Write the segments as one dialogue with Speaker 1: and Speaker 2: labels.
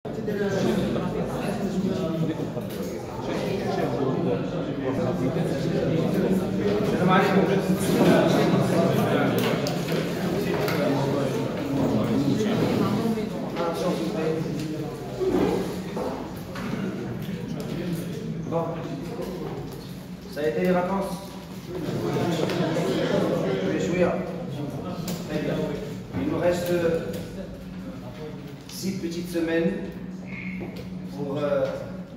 Speaker 1: Bon, ça a été les vacances. Je vais jouir. Très bien. Il nous reste 6 petites semaines pour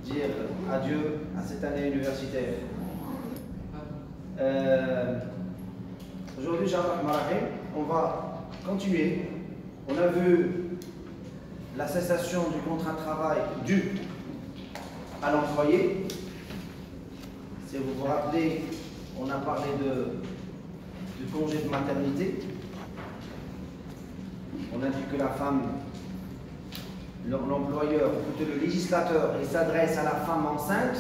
Speaker 1: dire adieu à cette année universitaire. Aujourd'hui, on va continuer. On a vu la cessation du contrat de travail dû à l'employé. Si vous vous rappelez, on a parlé du congé de maternité. On a dit que la femme, l'employeur, ou plutôt le législateur, il s'adresse à la femme enceinte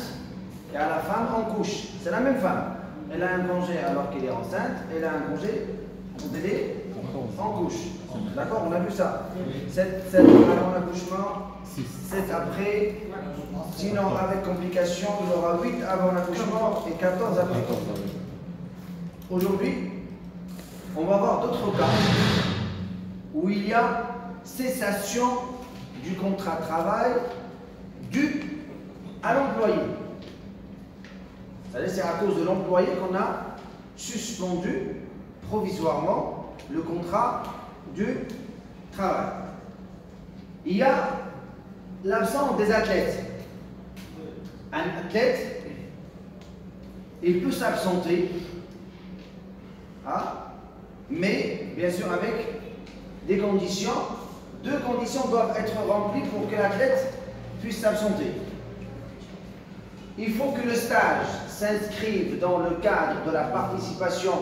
Speaker 1: et à la femme en couche. C'est la même femme. Elle a un congé alors qu'elle est enceinte, elle a un congé en couche. D'accord, on a vu ça. 7 avant l'accouchement, 7 après, sinon avec complication, il aura 8 avant l'accouchement et 14 après. Aujourd'hui, on va voir d'autres cas où il y a cessation du contrat de travail dû à l'employé. C'est à cause de l'employé qu'on a suspendu provisoirement le contrat du travail. Il y a l'absence des athlètes. Un athlète, il peut s'absenter, mais bien sûr avec des conditions. 2 conditions doivent être remplies pour que l'athlète puisse s'absenter. Il faut que le stage s'inscrive dans le cadre de la participation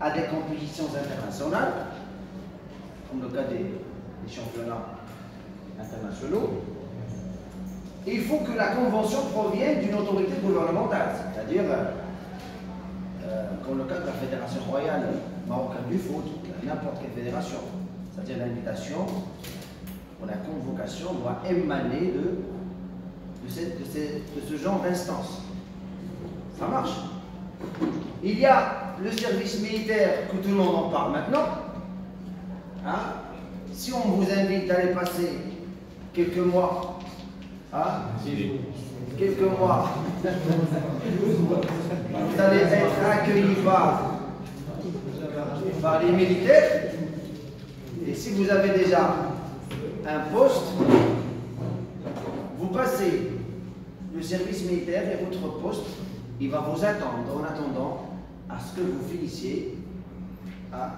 Speaker 1: à des compétitions internationales, comme le cas des championnats internationaux. Il faut que la convention provienne d'une autorité gouvernementale, c'est-à-dire, comme le cas de la Fédération royale marocaine du foot, n'importe quelle fédération. C'est-à-dire l'invitation ou la convocation doit émaner de ce genre d'instance. Ça marche. Il y a le service militaire, que tout le monde en parle maintenant. Si on vous invite d'aller passer quelques mois, vous allez être accueillis par les militaires. Et si vous avez déjà un poste, vous passez le service militaire et votre poste, il va vous attendre en attendant à ce que vous finissiez à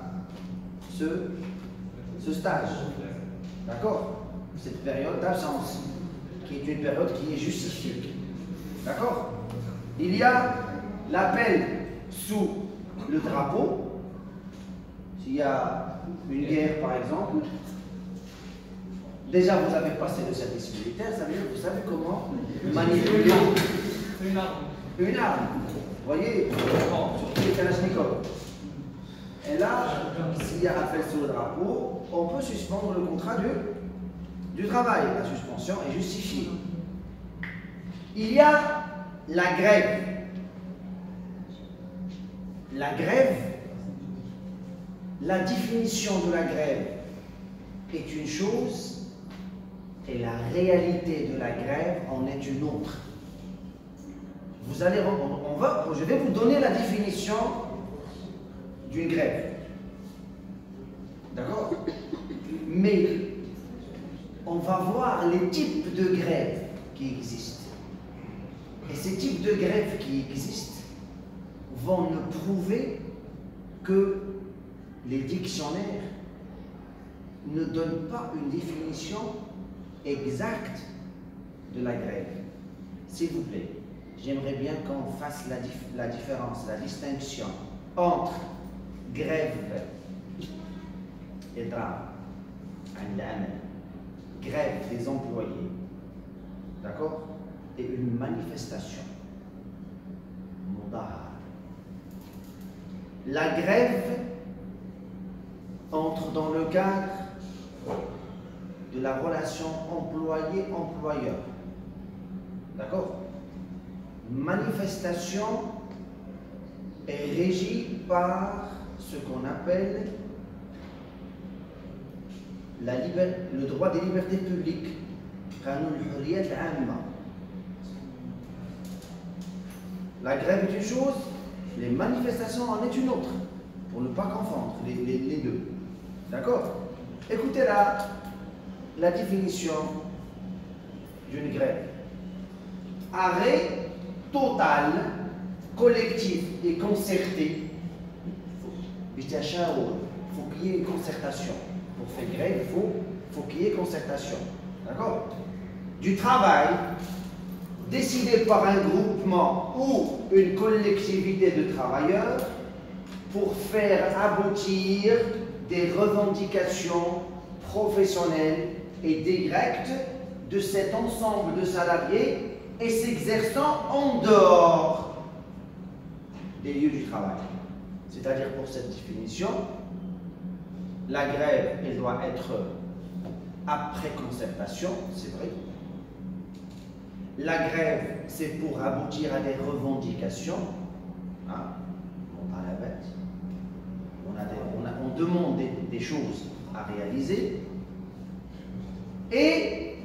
Speaker 1: ce stage. D'accord? Cette période d'absence, qui est une période qui est justifiée. D'accord? Il y a l'appel sous le drapeau. S'il y a une guerre, par exemple, déjà vous avez passé le service militaire, ça veut dire que vous savez comment manipuler une arme. Vous voyez, surtout les Kalachnikov. Et là, s'il y a appel sous le drapeau, on peut suspendre le contrat du travail. La suspension est justifiée. Il y a la grève. La grève, la définition de la grève est une chose et la réalité de la grève en est une autre. Je vais vous donner la définition d'une grève. D'accord? Mais on va voir les types de grèves qui existent. Et ces types de grèves qui existent vont nous prouver que les dictionnaires ne donnent pas une définition exacte de la grève. S'il vous plaît, j'aimerais bien qu'on fasse la différence, la distinction entre grève et drame, grève des employés, d'accord, et une manifestation. La grève entre dans le cadre de la relation employé-employeur. D'accord? Manifestation est régie par ce qu'on appelle le droit des libertés publiques. La grève est une chose, les manifestations en est une autre, pour ne pas confondre les deux. D'accord? Écoutez la définition d'une grève. Arrêt total, collectif et concerté. Il faut qu'il y ait une concertation. Pour faire grève, il faut qu'il y ait concertation. D'accord? Du travail décidé par un groupement ou une collectivité de travailleurs pour faire aboutir des revendications professionnelles et directes de cet ensemble de salariés et s'exerçant en dehors des lieux du travail. C'est-à-dire, pour cette définition, la grève, elle doit être après concertation, c'est vrai. La grève, c'est pour aboutir à des revendications. Hein? On parle à bête. On demande des choses à réaliser. Et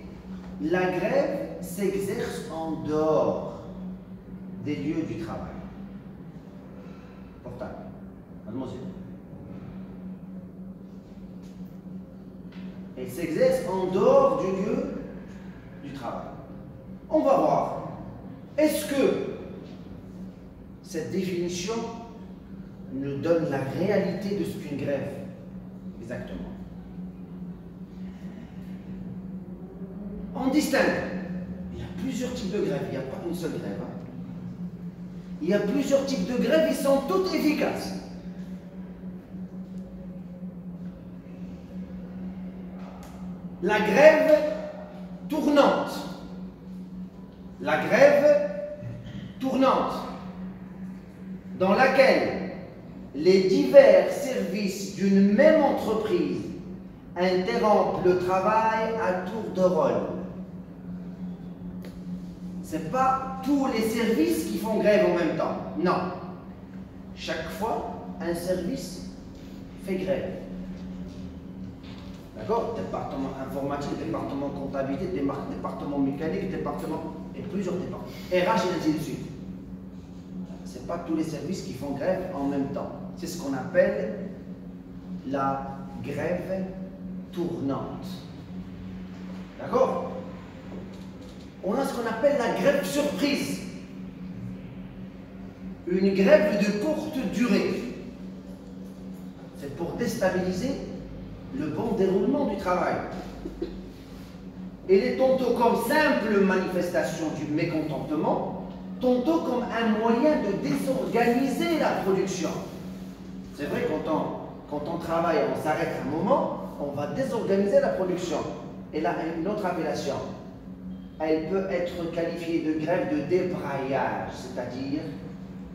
Speaker 1: la grève s'exerce en dehors des lieux du travail. Portable. Mademoiselle. Elle s'exerce en dehors du lieu du travail. On va voir. Est-ce que cette définition nous donne la réalité de ce qu'une grève? Exactement. On distingue. Il y a plusieurs types de grèves. Il n'y a pas une seule grève. Hein. Il y a plusieurs types de grèves. Ils sont toutes efficaces. La grève tournante. La grève tournante, dans laquelle les divers services d'une même entreprise interrompent le travail à tour de rôle. Ce n'est pas tous les services qui font grève en même temps. Non. Chaque fois, un service fait grève. D'accord? Département informatique, département comptabilité, département mécanique, département et plusieurs départements. RH et ainsi de suite. Ce n'est pas tous les services qui font grève en même temps. C'est ce qu'on appelle la grève tournante. D'accord? On a ce qu'on appelle la grève surprise. Une grève de courte durée. C'est pour déstabiliser le bon déroulement du travail. Elle est tantôt comme simple manifestation du mécontentement, tantôt comme un moyen de désorganiser la production. C'est vrai, quand on travaille, on s'arrête un moment, on va désorganiser la production. Elle a une autre appellation. Elle peut être qualifiée de grève de débraillage, c'est-à-dire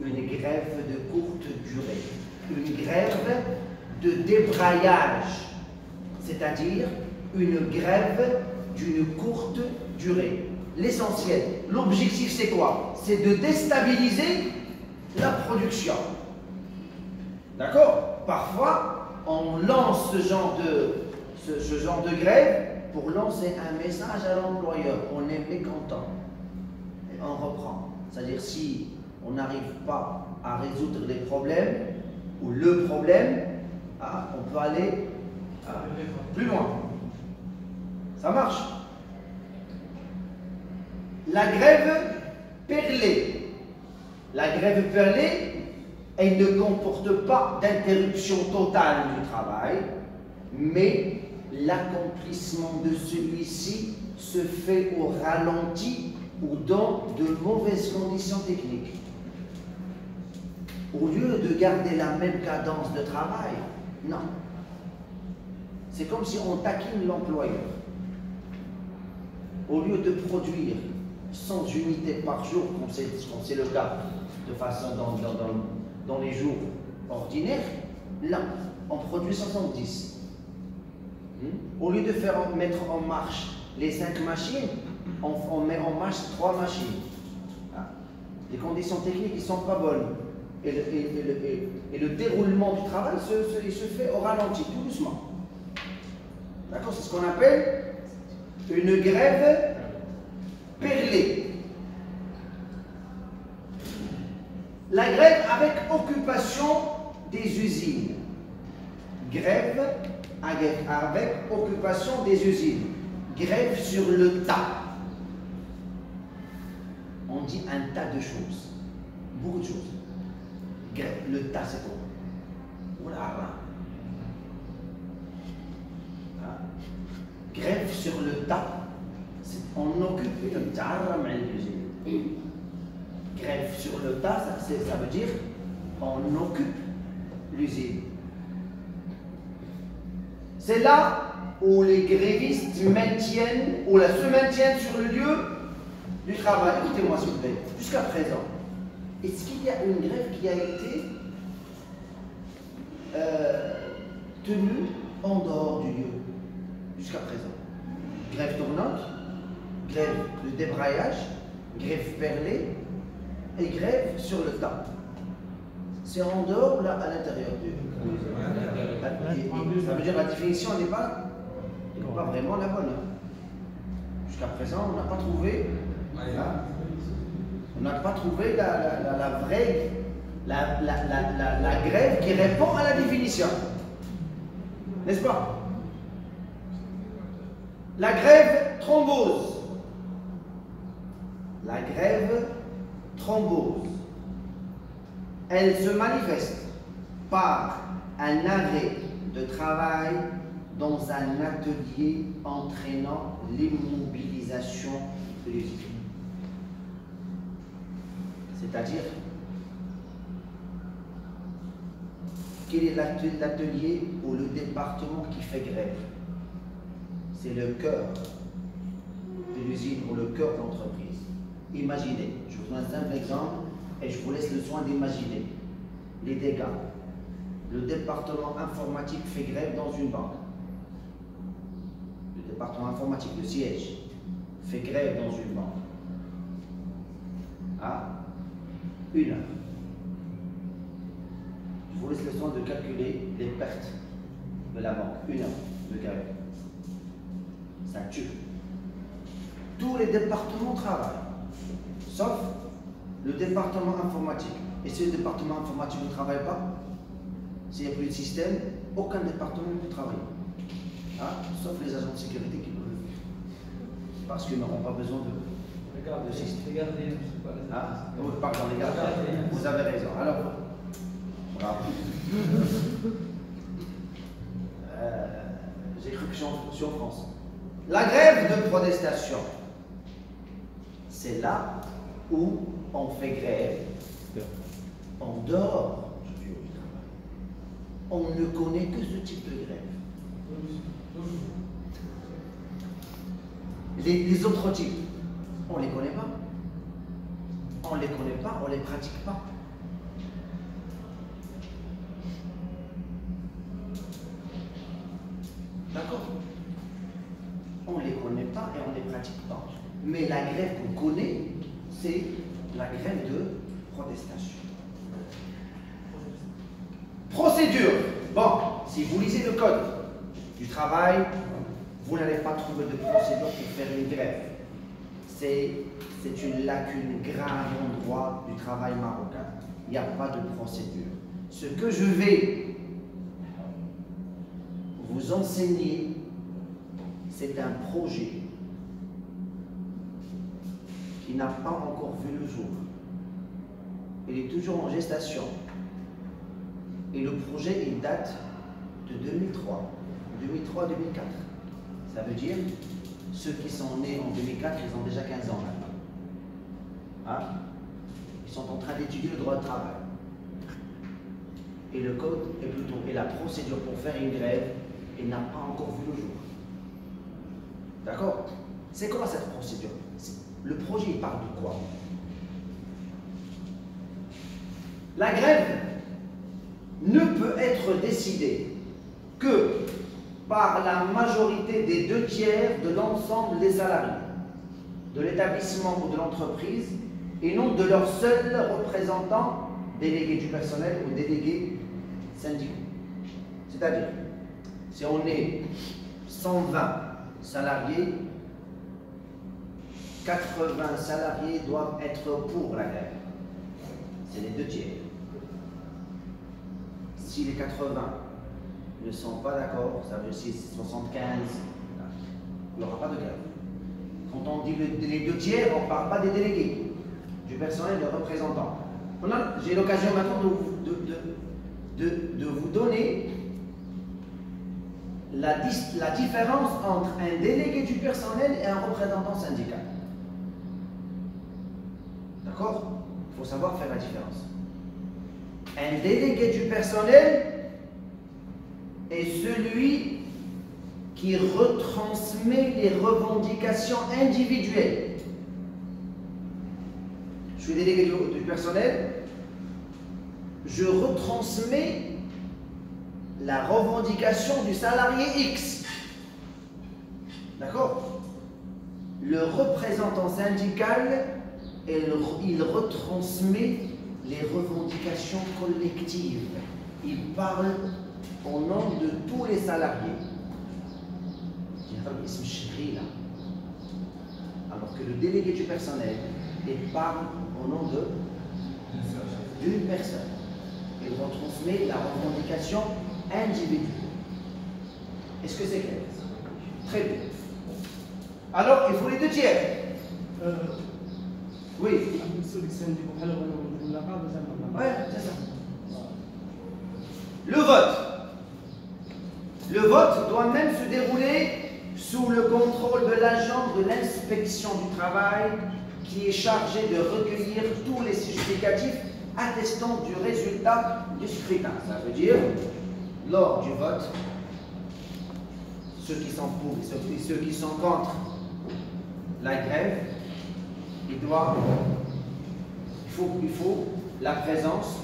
Speaker 1: une grève de courte durée. Une grève de débraillage, c'est-à-dire une grève d'une courte durée. L'essentiel, l'objectif c'est quoi? C'est de déstabiliser la production. D'accord? Parfois, on lance ce genre de grève pour lancer un message à l'employeur. On est mécontent. Et on reprend. C'est-à-dire, si on n'arrive pas à résoudre les problèmes, ou le problème, on peut aller plus loin. Ça marche. La grève perlée. La grève perlée, elle ne comporte pas d'interruption totale du travail, mais l'accomplissement de celui-ci se fait au ralenti ou dans de mauvaises conditions techniques. Au lieu de garder la même cadence de travail, non. C'est comme si on taquine l'employeur. Au lieu de produire 100 unités par jour, comme c'est le cas de façon dans les jours ordinaires, là, on produit 70. Au lieu de mettre en marche les 5 machines, on met en marche 3 machines. Ah. Les conditions techniques ne sont pas bonnes. Et le déroulement du travail il se fait au ralenti, tout doucement. D'accord? C'est ce qu'on appelle une grève perlée. La grève avec occupation des usines. Grève avec occupation des usines. Grève sur le tas. On dit un tas de choses. Beaucoup de choses. Grève, le tas, c'est quoi? Grève sur le tas. On occupe l'usine. Grève sur le tas, ça veut dire on occupe l'usine. C'est là où les grévistes se maintiennent sur le lieu du travail. Écoutez-moi s'il vous plaît, jusqu'à présent, est-ce qu'il y a une grève qui a été tenue en dehors du lieu jusqu'à présent? Grève tournante, grève de débrayage, grève perlée et grève sur le tas. C'est en dehors ou là à l'intérieur du. Ça veut dire que la définition n'est pas vraiment la bonne. Jusqu'à présent, on n'a pas trouvé. On n'a pas trouvé la vraie, la grève qui répond à la définition. N'est-ce pas? La grève thrombose. La grève thrombose. Elle se manifeste par un arrêt de travail dans un atelier entraînant l'immobilisation de l'usine. C'est-à-dire, quel est l'atelier ou le département qui fait grève? C'est le cœur de l'usine ou le cœur de l'entreprise. Imaginez, je vous donne un simple exemple et je vous laisse le soin d'imaginer les dégâts. Le département informatique fait grève dans une banque. Le département informatique, le siège, fait grève dans une banque. À 1 heure. Je vous laisse le soin de calculer les pertes de la banque. 1 heure de grève. Ça tue. Tous les départements travaillent, sauf le département informatique. Et si le département informatique ne travaille pas, s'il n'y a plus de système, aucun département ne peut travailler. Sauf les agents de sécurité qui peuvent le faire. Parce qu'ils n'auront pas besoin de système.
Speaker 2: Les gardiens,
Speaker 1: pardon, les gardiens. Vous avez raison. Alors, bravo. J'ai cru que je suis en France. La grève de protestation, c'est là où on fait grève en dehors du lieu du travail. On ne connaît que ce type de grève. Les autres types, on ne les connaît pas. On ne les connaît pas, on ne les pratique pas. D'accord? On ne les connaît pas et on ne les pratique pas. Mais la grève qu'on connaît, c'est la grève de protestation. Procédure. Bon, si vous lisez le code du travail, vous n'allez pas trouver de procédure pour faire une grève. C'est une lacune grave en droit du travail marocain. Il n'y a pas de procédure. Ce que je vais vous enseigner, c'est un projet qui n'a pas encore vu le jour. Il est toujours en gestation. Et le projet, il date de 2003. 2003-2004. Ça veut dire, ceux qui sont nés en 2004, ils ont déjà 15 ans maintenant. Ils sont en train d'étudier le droit de travail. Et le code est plutôt, et la procédure pour faire une grève, il n'a pas encore vu le jour. D'accord? C'est quoi cette procédure? Le projet, il parle de quoi? La grève ne peut être décidée que par la majorité des 2/3 de l'ensemble des salariés de l'établissement ou de l'entreprise et non de leur seul représentant délégué du personnel ou délégué syndicaux. C'est-à-dire, si on est 120 salariés, 80 salariés doivent être pour la grève. C'est les 2/3. Si les 80 ne sont pas d'accord, ça veut dire 75, il n'y aura pas de grève. Quand on dit les 2/3, on ne parle pas des délégués, du personnel, des représentants. J'ai l'occasion maintenant de vous donner la différence entre un délégué du personnel et un représentant syndical. D'accord? Il faut savoir faire la différence. Un délégué du personnel est celui qui retransmet les revendications individuelles. Je suis délégué du personnel, je retransmets la revendication du salarié X. D'accord? Le représentant syndical, il retransmet les revendications collectives. Il parle au nom de tous les salariés. Alors que le délégué du personnel, il parle au nom d'une personne. Il retransmet la revendication individuelle. Est-ce que c'est clair? Très bien. Alors, il faut les 2/3. Oui. Ouais, c'est ça. Le vote. Le vote doit même se dérouler sous le contrôle de l'agent de l'inspection du travail qui est chargé de recueillir tous les justificatifs attestant du résultat du scrutin. Ça veut dire, lors du vote, ceux qui sont pour et ceux qui sont contre la grève, il faut la présence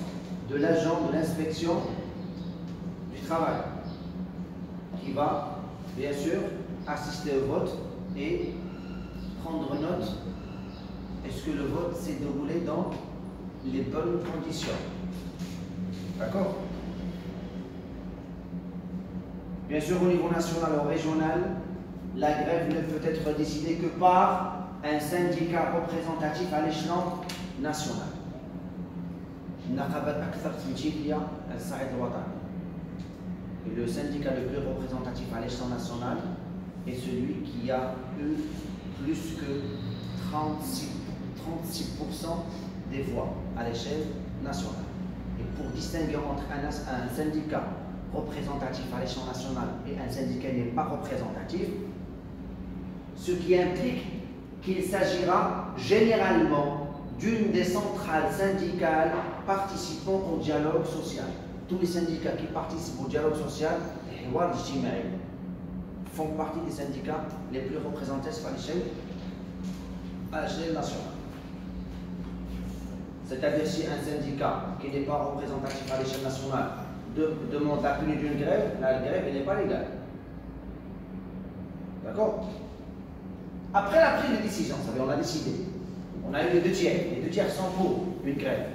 Speaker 1: de l'agent de l'inspection du travail qui va, bien sûr, assister au vote et prendre note. Est-ce que le vote s'est déroulé dans les bonnes conditions? D'accord? Bien sûr, au niveau national ou régional, la grève ne peut être décidée que par un syndicat représentatif à l'échelon national. Et le syndicat le plus représentatif à l'échelon national est celui qui a eu plus que 36% des voix à l'échelle nationale. Et pour distinguer entre un syndicat représentatif à l'échelon national et un syndicat qui n'est pas représentatif, ce qui implique qu'il s'agira généralement d'une des centrales syndicales participant au dialogue social. Tous les syndicats qui participent au dialogue social font partie des syndicats les plus représentatifs à l'échelle nationale. C'est-à-dire si un syndicat qui n'est pas représentatif à l'échelle nationale demande la tenue d'une grève, la grève n'est pas légale. D'accord? Après la prise de décision, ça veut dire on a décidé, on a eu les 2/3, les 2/3 sont pour une grève.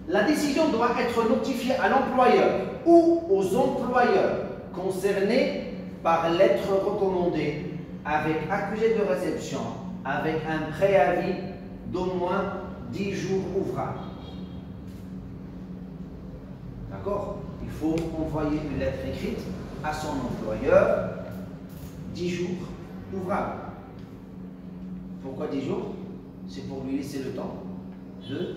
Speaker 1: La décision doit être notifiée à l'employeur ou aux employeurs concernés par lettre recommandée avec accusé de réception, avec un préavis d'au moins 10 jours ouvrables. D'accord? Il faut envoyer une lettre écrite à son employeur 10 jours ouvrables. Pourquoi 10 jours? C'est pour lui laisser le temps de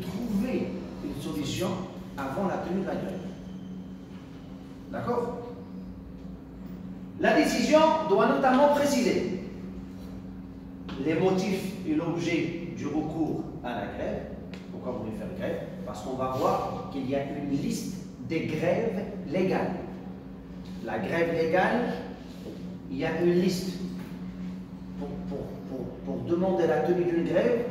Speaker 1: trouver une solution avant la tenue de la grève. D'accord? La décision doit notamment préciser les motifs et l'objet du recours à la grève. Pourquoi vous voulez faire grève? Parce qu'on va voir qu'il y a une liste des grèves légales. La grève légale, il y a une liste. Pour demander la tenue d'une grève,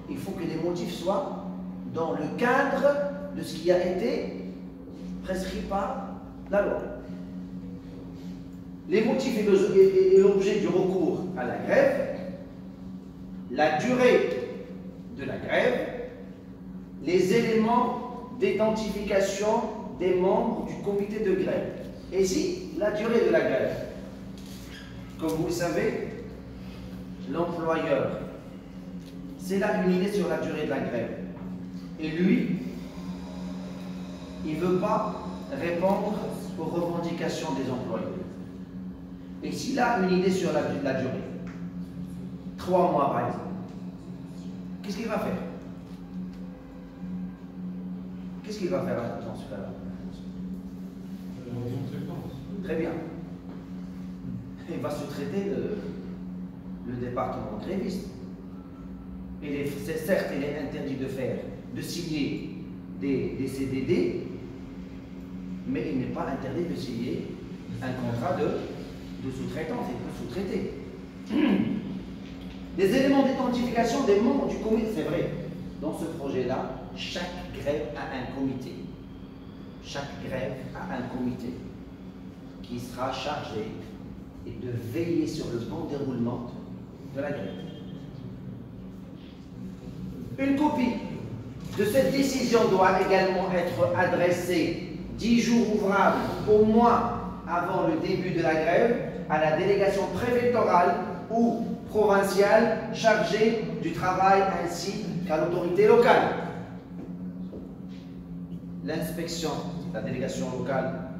Speaker 1: il faut que les motifs soient dans le cadre de ce qui a été prescrit par la loi. les motifs et l'objet du recours à la grève, la durée de la grève, les éléments d'identification des membres du comité de grève. Et ici, la durée de la grève. Comme vous le savez, l'employeur, c'est là une idée sur la durée de la grève. Et lui, il ne veut pas répondre aux revendications des employés. Et s'il a une idée sur la durée, 3 mois par exemple, qu'est-ce qu'il va faire? Qu'est-ce qu'il va faire dans ce cas-là? Très bien. Il va sous-traiter le département gréviste. Certes, il est interdit de signer des CDD, mais il n'est pas interdit de signer un contrat de sous-traitance. Il peut sous-traiter. Des éléments d'identification des membres du comité, c'est vrai. Dans ce projet-là, chaque grève a un comité. Chaque grève a un comité qui sera chargé de veiller sur le bon déroulement de la grève. Une copie de cette décision doit également être adressée 10 jours ouvrables au moins avant le début de la grève à la délégation préfectorale ou provinciale chargée du travail ainsi qu'à l'autorité locale. L'inspection, la délégation locale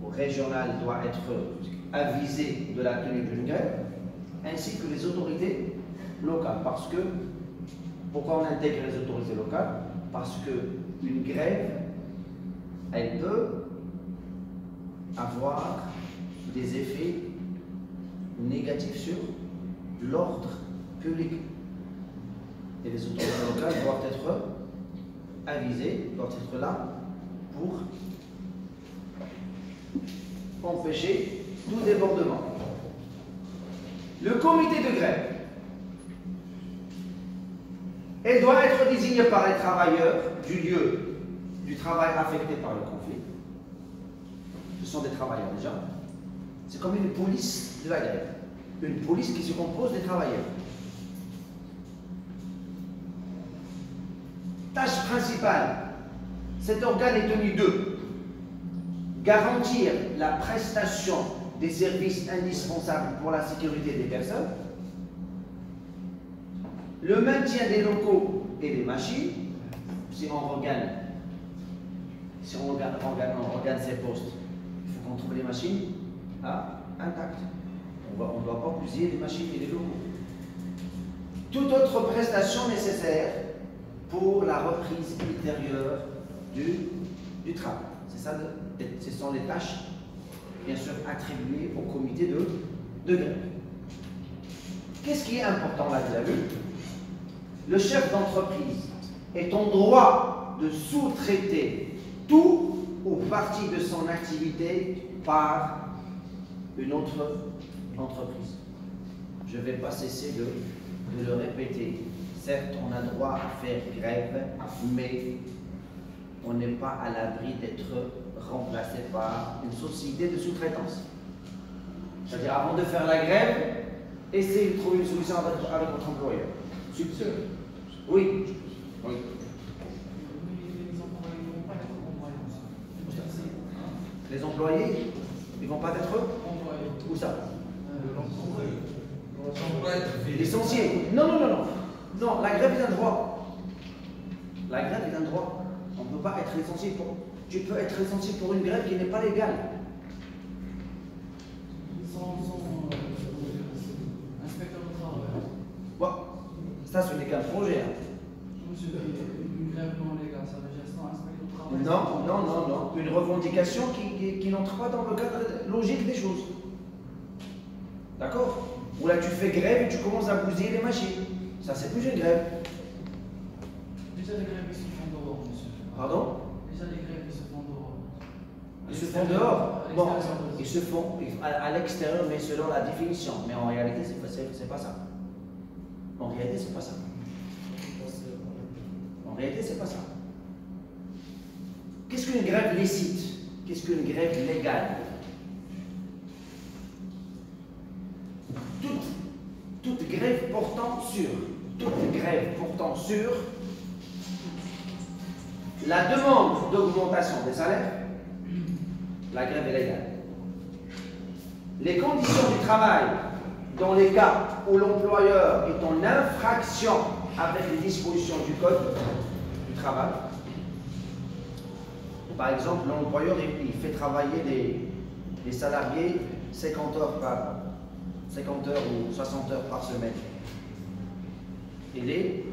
Speaker 1: ou régionale doit être avisée de la tenue d'une grève ainsi que les autorités locales. Parce que, pourquoi on intègre les autorités locales? Parce qu'une grève, elle peut avoir des effets négatifs sur l'ordre public. Et les autorités locales doivent être avisées, doivent être là pour empêcher tout débordement. Le comité de grève, elle doit être désignée par les travailleurs du lieu du travail affecté par le conflit. Ce sont des travailleurs déjà. C'est comme une police de la grève. Une police qui se compose des travailleurs. Tâche principale, cet organe est tenu de garantir la prestation des services indispensables pour la sécurité des personnes, le maintien des locaux et des machines, si on regarde ces postes, il faut qu'on trouve les machines intactes. On ne doit pas bousiller les machines et les locaux. Toute autre prestation nécessaire pour la reprise ultérieure du travail. Ce sont les tâches, bien sûr, attribuées au comité de grève. Qu'est-ce qui est important là, vous avez vu? Le chef d'entreprise est en droit de sous-traiter tout ou partie de son activité par une autre entreprise. Je ne vais pas cesser de le répéter. Certes, on a droit à faire grève, mais on n'est pas à l'abri d'être remplacé par une société de sous-traitance. C'est-à-dire, avant de faire la grève, essayez de trouver une solution avec votre employeur. Subtil. Oui. Oui. Les employés, ils ne vont pas être employés. Où ça? Licenciés. Non. Non, la grève est un droit. La grève est un droit. On ne peut pas être licencié pour... Tu peux être licencié pour une grève qui n'est pas légale.
Speaker 2: Inspecteur de travail.
Speaker 1: Bon, ça ce n'est qu'un projet.
Speaker 2: Une grève non légale, ça veut dire sans inspecteur de travail.
Speaker 1: Non. Une revendication qui n'entre pas dans le cadre logique des choses. D'accord? Ou là tu fais grève et tu commences à bousiller les machines. Ça c'est plus une grève.
Speaker 2: Déjà les grèves qui se font dehors, monsieur.
Speaker 1: Pardon?
Speaker 2: Déjà les grèves qui se font dehors.
Speaker 1: Ils se font dehors? Bon, ils se font à l'extérieur, mais selon la définition. Mais en réalité, c'est pas ça. En réalité, c'est pas ça. En réalité, c'est pas ça. Qu'est-ce qu'une grève licite? Qu'est-ce qu'une grève légale? toute grève portant sur la demande d'augmentation des salaires, la grève est légale. Les conditions du travail, dans les cas où l'employeur est en infraction avec les dispositions du Code du travail. Par exemple, l'employeur il fait travailler les salariés 50 heures ou 60 heures par semaine. Il est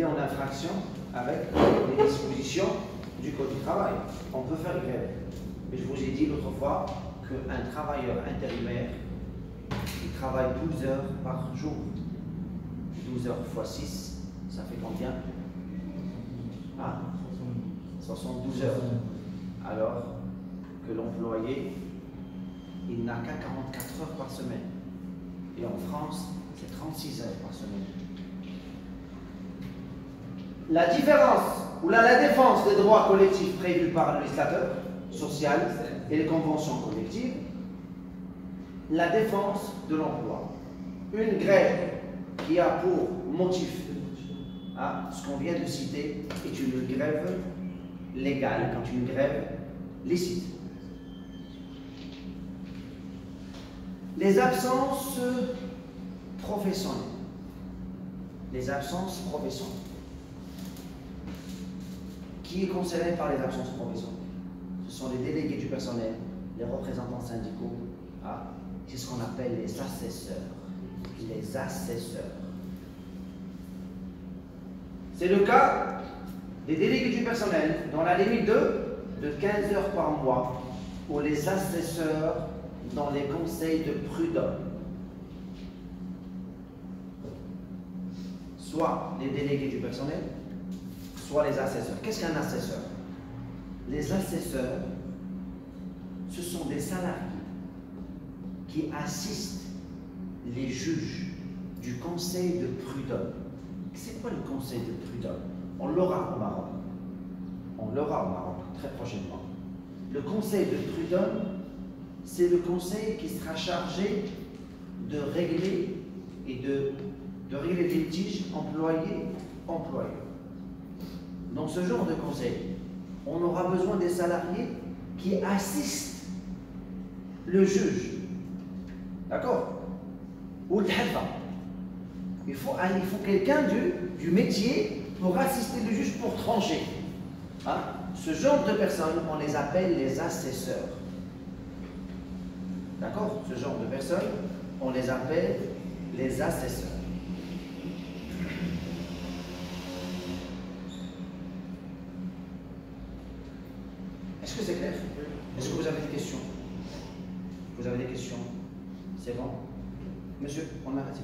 Speaker 1: en infraction avec les dispositions du Code du travail. On peut faire grève. Mais je vous ai dit l'autre fois qu'un travailleur intérimaire, il travaille 12 heures par jour. 12 heures x 6, ça fait combien? 72 heures. Alors que l'employé, il n'a qu'à 44 heures par semaine. Et en France, c'est 36 heures par semaine. La différence ou la défense des droits collectifs prévus par le législateur social et les conventions collectives, la défense de l'emploi. Une grève qui a pour motif, ce qu'on vient de citer, est une grève légale, quand une grève licite. Les absences professionnelles. Les absences professionnelles. Qui est concerné par les absences professionnelles? Ce sont les délégués du personnel, les représentants syndicaux. C'est ce qu'on appelle les assesseurs. Les assesseurs. C'est le cas des délégués du personnel dans la limite de 15 heures par mois, ou les assesseurs dans les conseils de prud'homme. Soit les délégués du personnel, soit les assesseurs. Qu'est-ce qu'un assesseur? Les assesseurs, ce sont des salariés qui assistent les juges du conseil de prud'homme. C'est quoi le conseil de prud'homme? On l'aura au Maroc. On l'aura au Maroc très prochainement. Le conseil de prud'homme, c'est le conseil qui sera chargé de régler les litiges employés-employeurs. Dans ce genre de conseil, on aura besoin des salariés qui assistent le juge. D'accord? Ou le hadfa. Il faut quelqu'un du métier pour assister le juge pour trancher. Ce genre de personnes, on les appelle les assesseurs. D'accord? Ce genre de personnes, on les appelle les assesseurs. Est-ce que c'est clair? Est-ce que vous avez des questions? Vous avez des questions? C'est bon? Monsieur, on arrête.